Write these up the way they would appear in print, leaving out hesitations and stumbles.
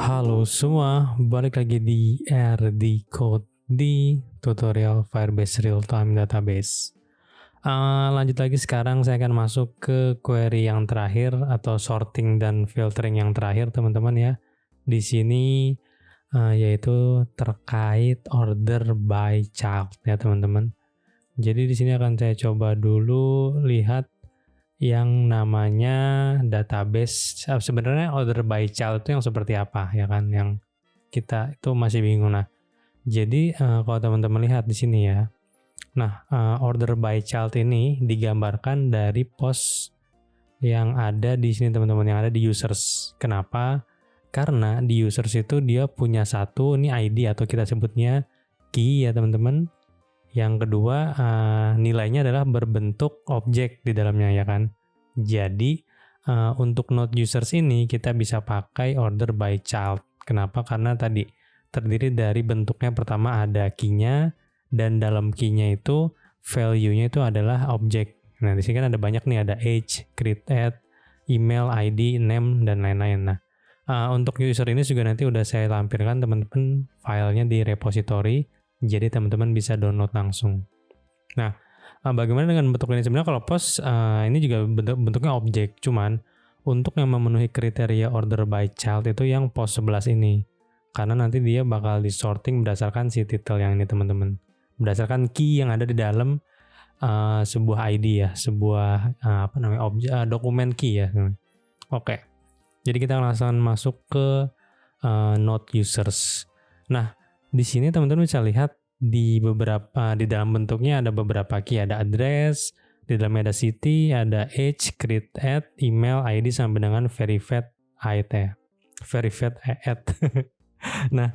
Halo semua, balik lagi di RD Code di tutorial Firebase Real Time Database. Lanjut lagi, sekarang saya akan masuk ke query yang terakhir atau sorting dan filtering yang terakhir, teman-teman ya. Di sini yaitu terkait order by child ya, teman-teman. Jadi di sini akan saya coba dulu lihat yang namanya database. Sebenarnya order by child itu yang seperti apa ya kan, yang kita itu masih bingung. Nah, jadi kalau teman-teman lihat di sini ya, nah order by child ini digambarkan dari post yang ada di sini, teman-teman, yang ada di users. Kenapa? Karena di users itu dia punya satu, ini ID atau kita sebutnya key ya, teman-teman. Yang kedua, nilainya adalah berbentuk objek di dalamnya ya kan. Jadi untuk node users ini kita bisa pakai order by child. Kenapa? Karena tadi terdiri dari bentuknya, pertama ada key-nya, dan dalam key-nya itu value-nya itu adalah objek. Nah, di sini kan ada banyak nih, ada age, create at, email, ID, name, dan lain-lain. Nah, untuk user ini juga nanti udah saya lampirkan, teman-teman, filenya di repository. Jadi teman-teman bisa download langsung. Nah, bagaimana dengan bentuk ini? Sebenarnya kalau post ini juga bentuknya objek, cuman untuk yang memenuhi kriteria order by child itu yang post 11 ini. Karena nanti dia bakal disorting berdasarkan si title yang ini, teman-teman. Berdasarkan key yang ada di dalam sebuah ID ya, sebuah dokumen key ya. Oke. Jadi kita langsung masuk ke node users. Nah, di sini teman-teman bisa lihat di dalam bentuknya ada beberapa key, ada address, di dalamnya ada city, ada age, create at, email, ID, sampai dengan verified at. Nah,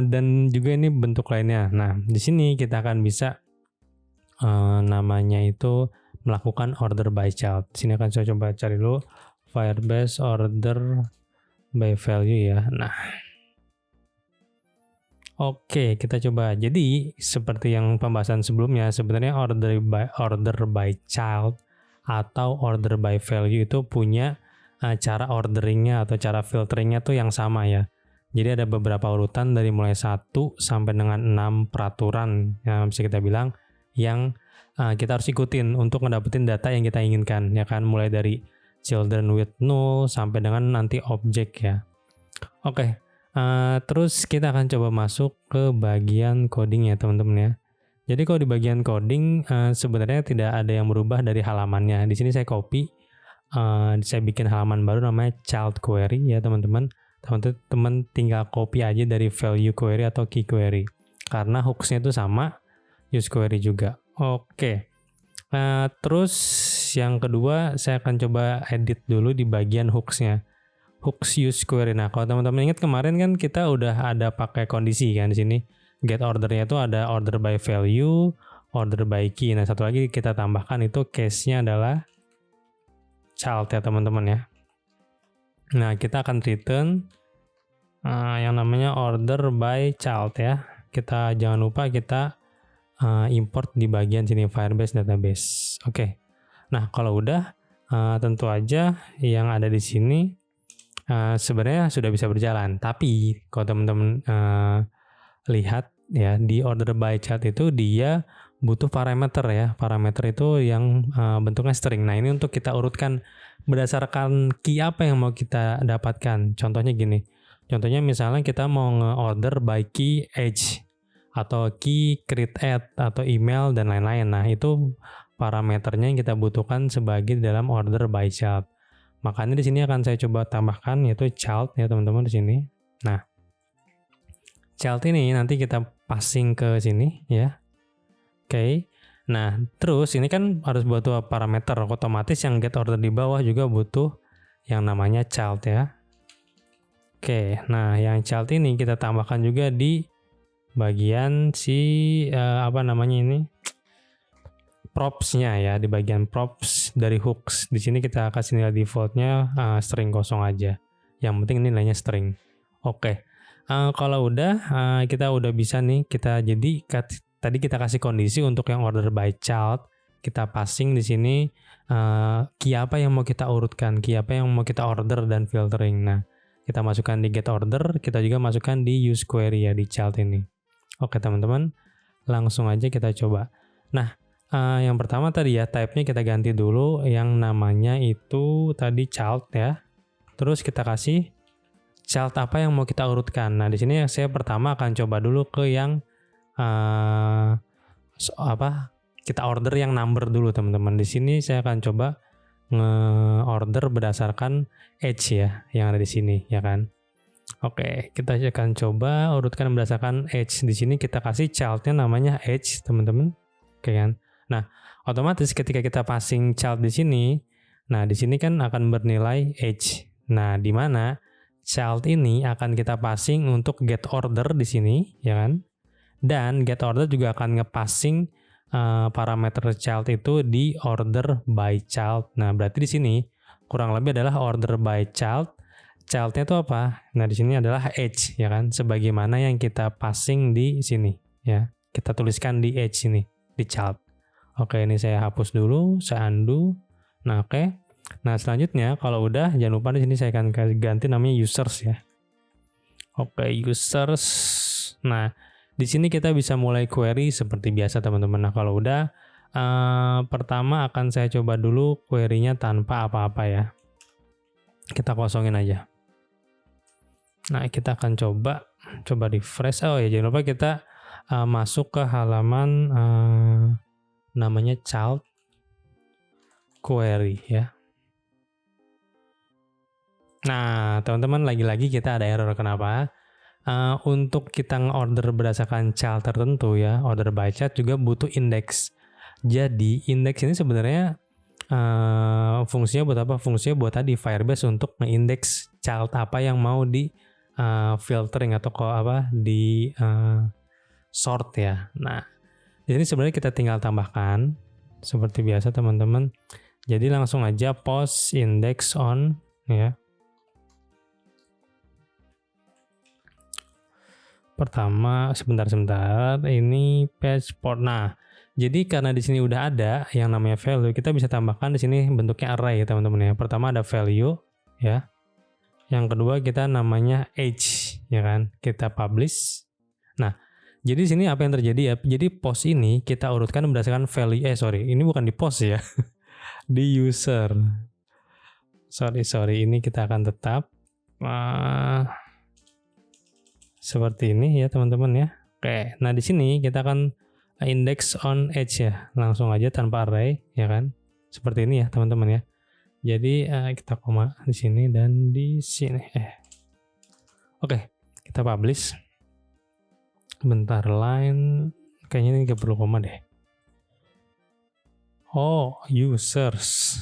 dan juga ini bentuk lainnya. Nah, di sini kita akan bisa namanya itu melakukan order by child. Di sini akan saya coba cari dulu Firebase order by value ya. Nah, oke, kita coba. Jadi seperti yang pembahasan sebelumnya, sebenarnya order by child atau order by value itu punya cara orderingnya atau cara filteringnya tuh yang sama ya. Jadi ada beberapa urutan dari mulai 1 sampai dengan 6 peraturan yang bisa kita bilang yang kita harus ikutin untuk ngedapetin data yang kita inginkan ya kan, mulai dari children with null sampai dengan nanti objek ya. Oke. Terus kita akan coba masuk ke bagian coding ya, teman-teman ya. Jadi kalau di bagian coding sebenarnya tidak ada yang berubah dari halamannya. Di sini saya copy, saya bikin halaman baru namanya child query ya, teman-teman. Teman-teman tinggal copy aja dari value query atau key query. Karena hooks-nya itu sama, use query juga. Oke. Terus yang kedua saya akan coba edit dulu di bagian hooks-nya. Hooks use query. Nah, kalau teman-teman ingat kemarin kan kita udah ada pakai kondisi kan di sini. Get ordernya itu ada order by value, order by key. Nah, satu lagi kita tambahkan itu case-nya adalah child ya, teman-teman ya. Nah, kita akan return yang namanya order by child ya. Kita jangan lupa kita import di bagian sini Firebase database. Oke. Nah, kalau udah tentu aja yang ada di sini sebenarnya sudah bisa berjalan, tapi kalau teman-teman lihat ya, di order by child itu dia butuh parameter ya. Parameter itu yang bentuknya string. Nah, ini untuk kita urutkan berdasarkan key apa yang mau kita dapatkan. Contohnya gini. Contohnya misalnya kita mau nge-order by key age atau key create at atau email dan lain-lain. Nah, itu parameternya yang kita butuhkan sebagai dalam order by child. Makanya di sini akan saya coba tambahkan yaitu child ya, teman-teman, di sini. Nah, child ini nanti kita passing ke sini ya. Oke. Nah, terus ini kan harus butuh parameter, otomatis yang get order di bawah juga butuh yang namanya child ya. Oke. Nah, yang child ini kita tambahkan juga di bagian si props-nya ya, di bagian props dari hooks. Di sini kita kasih nilai defaultnya string kosong aja. Yang penting nilainya string. Oke. Kalau udah kita udah bisa nih, tadi kita kasih kondisi untuk yang order by child. Kita passing di sini key apa yang mau kita urutkan, key apa yang mau kita order dan filtering. Nah, kita masukkan di get order, kita juga masukkan di use query ya, di child ini. Oke teman-teman, langsung aja kita coba. Nah, yang pertama tadi ya, type-nya kita ganti dulu, yang namanya itu tadi child ya. Terus kita kasih child apa yang mau kita urutkan. Nah, di sini saya pertama akan coba dulu ke yang kita order yang number dulu teman-teman. Di sini saya akan coba nge-order berdasarkan age ya, yang ada di sini ya kan. Oke, kita akan coba urutkan berdasarkan age. Di sini kita kasih child-nya namanya age teman-teman. Oke kan. Nah, otomatis ketika kita passing child di sini, nah di sini kan akan bernilai age. Nah, di mana child ini akan kita passing untuk get order di sini ya kan. Dan get order juga akan nge-passing parameter child itu di order by child. Nah, berarti di sini kurang lebih adalah order by child. Child-nya itu apa? Nah, di sini adalah age ya kan, sebagaimana yang kita passing di sini ya. Kita tuliskan di age ini, di child. Oke, ini saya hapus dulu, saya undo. Nah, oke. Nah, selanjutnya kalau udah jangan lupa di sini saya akan ganti namanya users ya. Oke, users. Nah, di sini kita bisa mulai query seperti biasa teman-teman. Nah, kalau udah pertama akan saya coba dulu query-nya tanpa apa-apa ya. Kita kosongin aja. Nah, kita akan coba refresh. Oh ya, jangan lupa kita masuk ke halaman namanya child query ya. Nah, teman-teman, lagi-lagi kita ada error. Kenapa? Untuk kita nge-order berdasarkan child tertentu ya, order by child juga butuh index. Jadi index ini sebenarnya fungsinya buat apa? Fungsinya buat tadi Firebase untuk nge-index child apa yang mau di filtering atau di sort ya. Nah, di sini sebenarnya kita tinggal tambahkan seperti biasa teman-teman. Jadi langsung aja post index on ya. Pertama, sebentar, ini page port. Nah, jadi karena di sini udah ada yang namanya value, kita bisa tambahkan di sini bentuknya array ya teman-teman ya. Pertama ada value ya. Yang kedua kita namanya age ya kan. Kita publish. Nah, jadi di sini apa yang terjadi ya? Jadi post ini kita urutkan berdasarkan value. Ini bukan di post ya. Di user. Sorry, ini kita akan tetap seperti ini ya teman-teman ya. Oke, nah di sini kita akan index on age ya, langsung aja tanpa array ya kan, seperti ini ya teman-teman ya. Jadi kita koma di sini dan di sini. Oke, kita publish. Bentar, line kayaknya ini nggak perlu koma deh. Oh, users.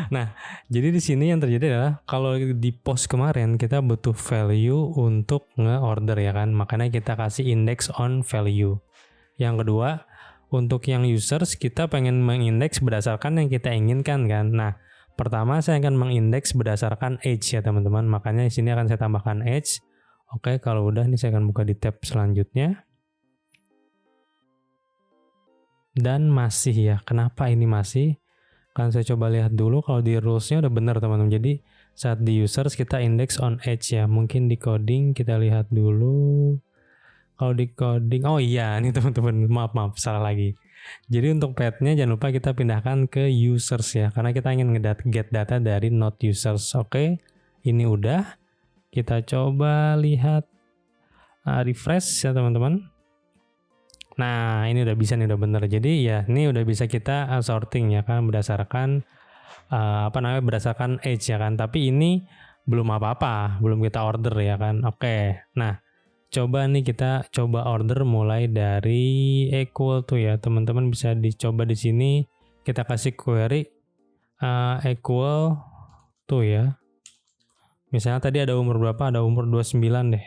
Nah, jadi di sini yang terjadi adalah kalau di post kemarin kita butuh value untuk nge-order ya kan, makanya kita kasih index on value. Yang kedua, untuk yang users kita pengen mengindeks berdasarkan yang kita inginkan kan. Nah, pertama saya akan mengindeks berdasarkan age ya teman-teman, makanya di sini akan saya tambahkan age. Oke, kalau udah ini saya akan buka di tab selanjutnya. Dan masih ya, kenapa ini masih? Kan saya coba lihat dulu kalau di rules-nya udah benar teman-teman. Jadi saat di users kita index on age ya. Mungkin di coding kita lihat dulu. Kalau di coding, oh iya nih teman-teman, maaf salah lagi. Jadi untuk path-nya jangan lupa kita pindahkan ke users ya, karena kita ingin get data dari not users. Oke, ini udah. Kita coba lihat refresh ya teman-teman. Nah, ini udah bisa nih, udah bener. Jadi ya ini udah bisa kita sorting ya kan berdasarkan berdasarkan age ya kan. Tapi ini belum apa-apa, belum kita order ya kan. Oke. Nah, coba nih kita coba order mulai dari equal to ya. Teman-teman bisa dicoba di sini kita kasih query equal to ya. Misalnya tadi ada umur berapa? Ada umur 29 deh.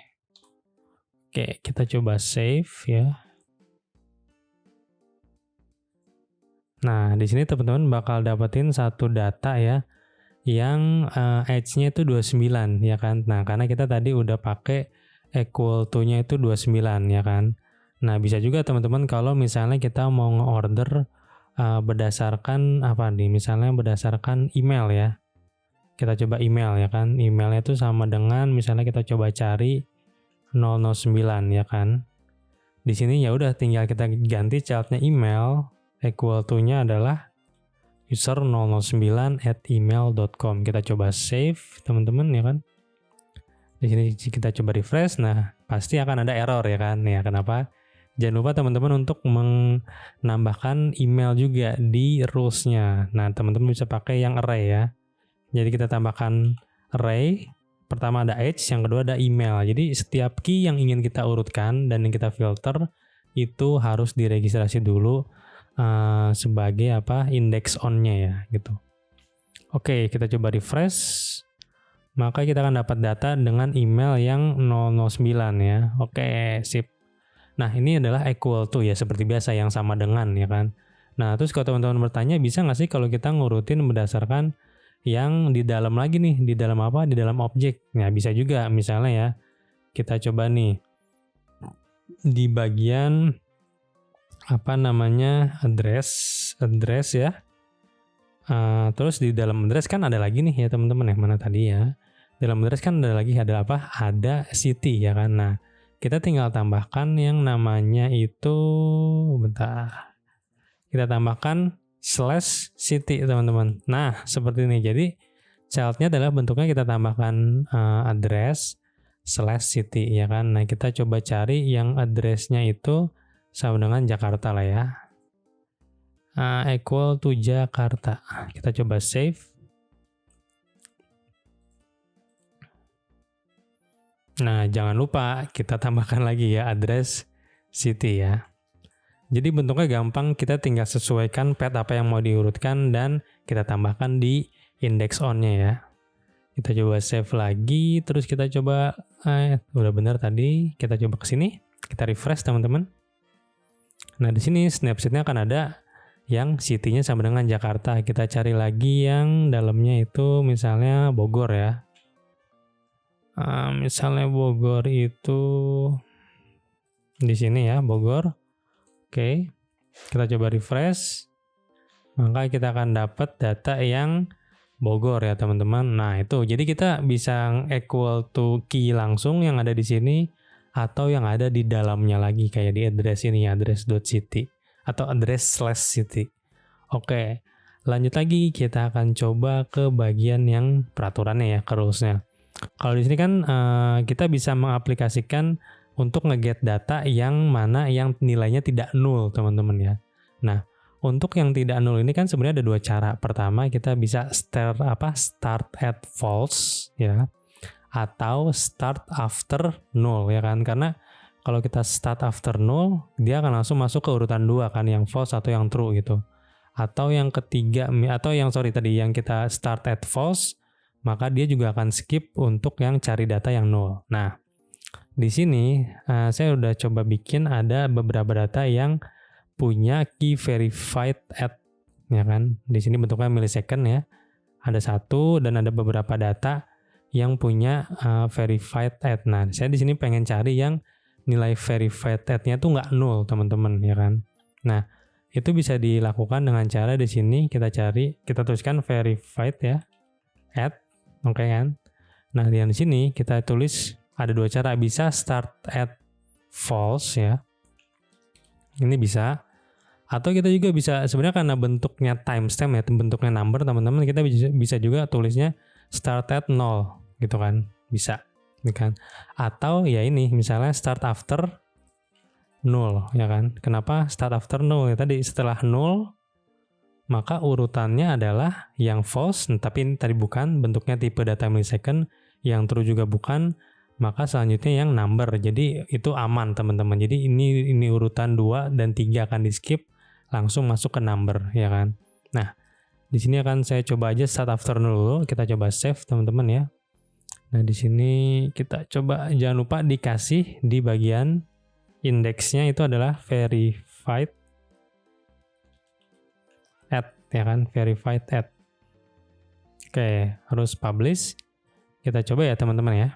Oke, kita coba save ya. Nah, di sini teman-teman bakal dapetin satu data ya yang age-nya itu 29 ya kan. Nah, karena kita tadi udah pakai equal to-nya itu 29 ya kan. Nah, bisa juga teman-teman kalau misalnya kita mau nge-order berdasarkan apa nih? Misalnya berdasarkan email ya. kita coba email ya kan. Emailnya itu sama dengan misalnya kita coba cari 009 ya kan. Di sini ya udah tinggal kita ganti childnya email, equal to-nya adalah user 009@email.com. Kita coba save teman-teman ya kan. Di sini kita coba refresh, nah pasti akan ada error ya kan. Ya kenapa? Jangan lupa teman-teman untuk menambahkan email juga di rules-nya. Nah teman-teman bisa pakai yang array ya. Jadi kita tambahkan array, pertama ada age, yang kedua ada email. Jadi setiap key yang ingin kita urutkan dan yang kita filter itu harus diregistrasi dulu sebagai index on-nya ya gitu. Oke, kita coba refresh. Maka kita akan dapat data dengan email yang 009 ya. Oke, sip. Nah, ini adalah equal to ya, seperti biasa yang sama dengan ya kan. Nah, terus kalau teman-teman bertanya, bisa nggak sih kalau kita ngurutin berdasarkan yang di dalam lagi nih, di dalam apa? Di dalam objek. Nah, bisa juga. Misalnya ya, kita coba nih di bagian address ya. Terus di dalam address kan ada lagi nih ya teman-teman, yang mana tadi ya. Dalam address kan ada lagi, ada apa? Ada city ya kan. Nah, kita tinggal tambahkan yang namanya itu, bentar. Kita tambahkan /city teman-teman. Nah, seperti ini. Jadi childnya adalah bentuknya kita tambahkan address /city ya kan. Nah, kita coba cari yang addressnya itu sama dengan Jakarta lah ya. Equal to Jakarta. Kita coba save. Nah, jangan lupa kita tambahkan lagi ya address city ya. Jadi bentuknya gampang, kita tinggal sesuaikan path apa yang mau diurutkan dan kita tambahkan di index on-nya ya. Kita coba save lagi, terus kita coba udah benar tadi, kita coba ke sini, kita refresh teman-teman. Nah, di sini snapshot-nya akan ada yang city-nya sama dengan Jakarta. Kita cari lagi yang dalamnya itu misalnya Bogor ya. Misalnya Bogor itu di sini ya, Bogor. Oke, kita coba refresh. Maka kita akan dapat data yang Bogor ya teman-teman. Nah itu, jadi kita bisa equal to key langsung yang ada di sini atau yang ada di dalamnya lagi kayak di address ini, address.city atau address/city. Oke, lanjut lagi kita akan coba ke bagian yang peraturannya ya, ke rules-nya. Kalau di sini kan kita bisa mengaplikasikan untuk nge-get data yang mana yang nilainya tidak null teman-teman ya. Nah, untuk yang tidak null ini kan sebenarnya ada dua cara. Pertama, kita bisa start at false ya, atau start after null ya kan. Karena kalau kita start after null, dia akan langsung masuk ke urutan 2 kan, yang false atau yang true gitu. Atau yang ketiga, yang kita start at false, maka dia juga akan skip untuk yang cari data yang null. Nah, di sini saya udah coba bikin ada beberapa data yang punya key verified at ya kan. Di sini bentuknya millisecond ya. Ada satu dan ada beberapa data yang punya verified at. Nah, saya di sini pengen cari yang nilai verified at-nya tuh nggak null teman-teman ya kan. Nah, itu bisa dilakukan dengan cara di sini kita tuliskan verified ya at. Oke kan? Nah, di sini kita tulis ada dua cara, bisa start at false ya. Ini bisa. Atau kita juga bisa, sebenarnya karena bentuknya timestamp ya, bentuknya number teman-teman, kita bisa juga tulisnya start at 0 gitu kan. Bisa, gitu kan. Atau ya ini misalnya start after 0 ya kan. Kenapa start after 0? Ya tadi setelah 0 maka urutannya adalah yang false, tapi ini tadi bukan, bentuknya tipe data millisecond, yang true juga bukan, maka selanjutnya yang number. Jadi itu aman teman-teman. Jadi ini urutan 2 dan 3 akan di skip, langsung masuk ke number ya kan. Nah, di sini akan saya coba aja start after dulu, kita coba save teman-teman ya. Nah, di sini kita coba, jangan lupa dikasih di bagian indeksnya itu adalah verified at ya kan, verified at. Oke, harus publish. Kita coba ya teman-teman ya.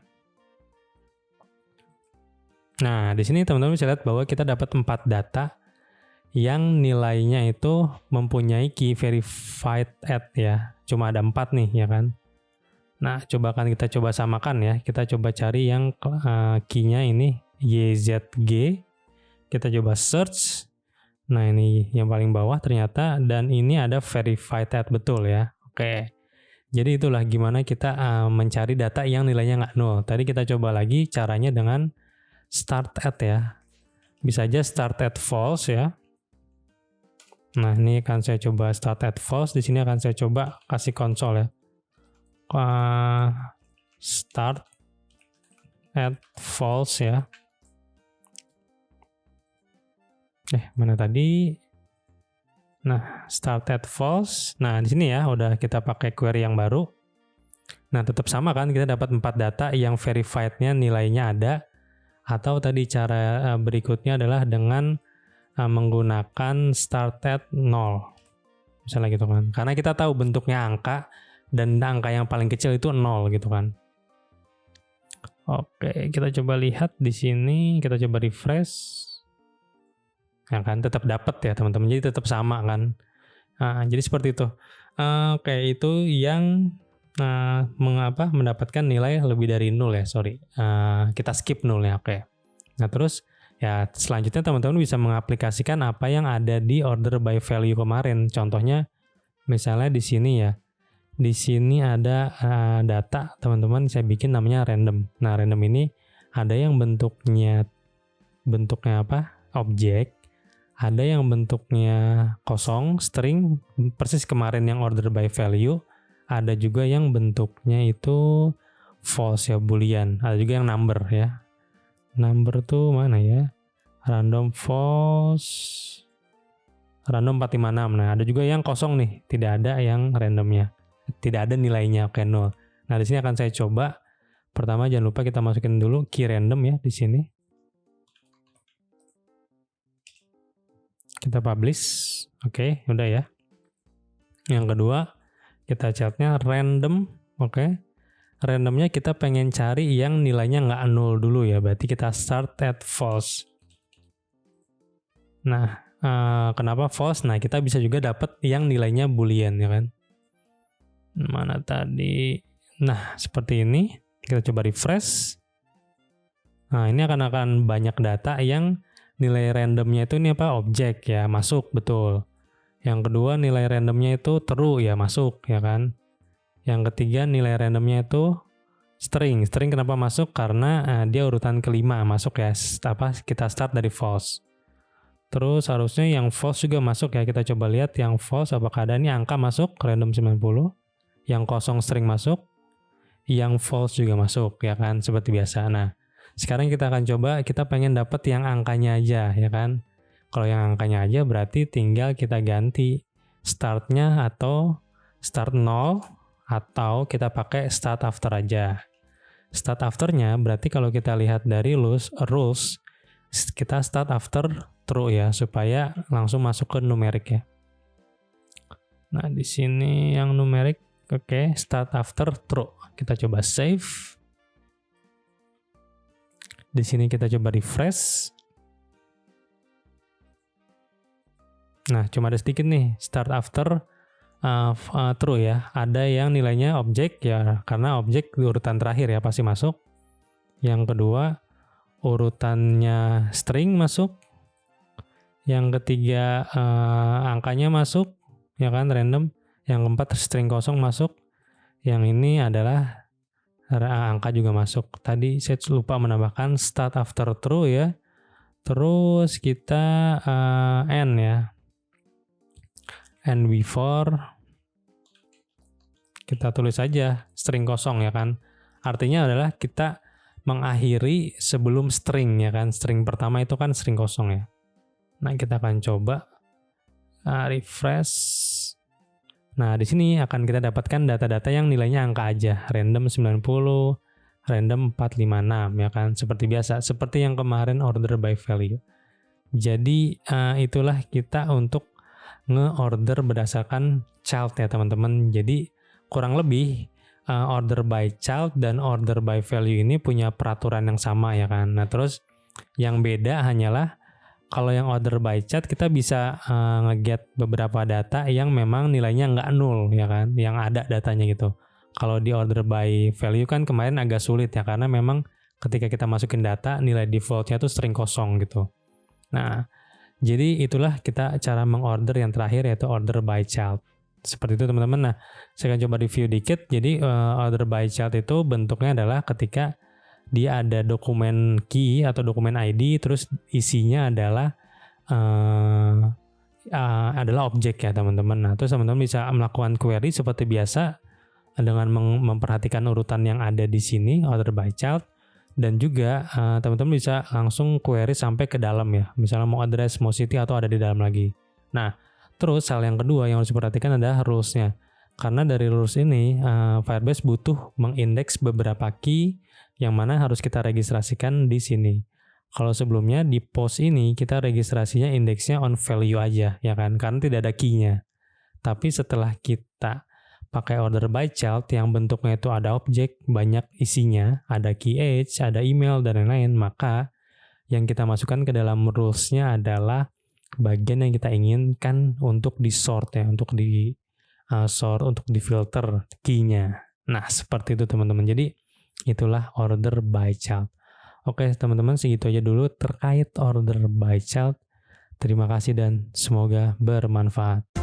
Nah, di sini teman-teman bisa lihat bahwa kita dapat 4 data yang nilainya itu mempunyai key verified at ya. Cuma ada 4 nih ya kan. Nah, kita coba samakan ya. Kita coba cari yang key-nya ini YZG. Kita coba search. Nah, ini yang paling bawah ternyata, dan ini ada verified at, betul ya. Oke. Jadi itulah gimana kita mencari data yang nilainya nggak nol. Tadi kita coba lagi caranya dengan start at ya. Bisa aja start at false ya. Nah, ini akan saya coba start at false. Di sini akan saya coba kasih konsol ya. Start at false ya. Mana tadi? Nah, start at false. Nah, di sini ya udah kita pakai query yang baru. Nah, tetap sama kan, kita dapat 4 data yang verified-nya nilainya ada. Atau tadi cara berikutnya adalah dengan menggunakan start at 0. Misalnya gitu kan. Karena kita tahu bentuknya angka, dan angka yang paling kecil itu 0 gitu kan. Oke, kita coba lihat di sini, kita coba refresh. Ya kan, tetap dapat ya teman-teman. Jadi tetap sama kan. Jadi seperti itu. Oke, itu yang mendapatkan nilai lebih dari 0 ya, sorry. Kita skip 0 ya, oke. Nah, terus ya selanjutnya teman-teman bisa mengaplikasikan apa yang ada di order by value kemarin. Contohnya misalnya di sini ya. Di sini ada data, teman-teman saya bikin namanya random. Nah, random ini ada yang bentuknya apa? Objek. Ada yang bentuknya kosong, string, persis kemarin yang order by value. Ada juga yang bentuknya itu false ya, boolean. Ada juga yang number ya. Number tuh mana ya? Random false. Random 456. Nah, ada juga yang kosong nih, tidak ada yang randomnya. Tidak ada nilainya, oke 0. Nah, di sini akan saya coba. Pertama jangan lupa kita masukin dulu key random ya di sini. Kita publish. Oke, udah ya. Yang kedua, kita catnya random, oke. Randomnya kita pengen cari yang nilainya nggak 0 dulu ya, berarti kita start at false. Nah, kenapa false? Nah, kita bisa juga dapat yang nilainya boolean ya kan. Mana tadi? Nah, seperti ini. Kita coba refresh. Nah, ini akan banyak data yang nilai randomnya itu ini apa? Objek ya, masuk, betul. Yang kedua nilai randomnya itu true ya, masuk ya kan. Yang ketiga nilai randomnya itu string. String kenapa masuk? Karena dia urutan kelima masuk ya. Kita start dari false. Terus harusnya yang false juga masuk ya. Kita coba lihat yang false apakah ada nih angka masuk random 90. Yang kosong string masuk. Yang false juga masuk ya kan, seperti biasa. Nah, sekarang kita akan coba, kita pengen dapat yang angkanya aja ya kan. Kalau yang angkanya aja berarti tinggal kita ganti startnya atau start 0 atau kita pakai start after aja. Start afternya berarti kalau kita lihat dari rules kita start after true ya, supaya langsung masuk ke numerik ya. Nah, di sini yang numerik, oke, start after true. Kita coba save. Di sini kita coba refresh. Nah, cuma ada sedikit nih, start after true ya. Ada yang nilainya objek ya, karena objek di urutan terakhir ya, pasti masuk. Yang kedua, urutannya string masuk. Yang ketiga, angkanya masuk, ya kan, random. Yang keempat, string kosong masuk. Yang ini adalah angka juga masuk. Tadi saya lupa menambahkan start after true ya. Terus kita end ya. End before. Kita tulis aja string kosong ya kan. Artinya adalah kita mengakhiri sebelum string ya kan. String pertama itu kan string kosong ya. Nah, kita akan coba refresh. Nah, di sini akan kita dapatkan data-data yang nilainya angka aja. Random 90, random 456 ya kan. Seperti biasa, seperti yang kemarin order by value. Jadi itulah kita untuk nge-order berdasarkan child ya teman-teman. Jadi kurang lebih order by child dan order by value ini punya peraturan yang sama ya kan. Nah, terus yang beda hanyalah kalau yang order by child kita bisa nge-get beberapa data yang memang nilainya nggak nol ya kan, yang ada datanya gitu. Kalau di order by value kan kemarin agak sulit ya, karena memang ketika kita masukin data, nilai defaultnya tuh sering kosong gitu. Nah, jadi itulah kita cara mengorder yang terakhir, yaitu order by child. Seperti itu teman-teman. Nah, saya akan coba review dikit. Jadi order by child itu bentuknya adalah ketika dia ada dokumen key atau dokumen ID, terus isinya adalah objek ya teman-teman. Nah, terus teman-teman bisa melakukan query seperti biasa dengan memperhatikan urutan yang ada di sini, order by child. Dan juga teman-teman bisa langsung query sampai ke dalam ya. Misalnya mau address, mau city, atau ada di dalam lagi. Nah, terus hal yang kedua yang harus diperhatikan adalah rules-nya. Karena dari rules ini, Firebase butuh mengindeks beberapa key yang mana harus kita registrasikan di sini. Kalau sebelumnya di post ini kita registrasinya indeksnya on value aja, ya kan? Karena tidak ada key-nya. Tapi setelah kita pakai order by child yang bentuknya itu ada objek, banyak isinya, ada key age, ada email, dan lain-lain, maka yang kita masukkan ke dalam rules-nya adalah bagian yang kita inginkan untuk di-sort ya, untuk di-sort, untuk di-filter key-nya. Nah, seperti itu teman-teman. Jadi, itulah order by child. Oke teman-teman, segitu aja dulu terkait order by child. Terima kasih dan semoga bermanfaat.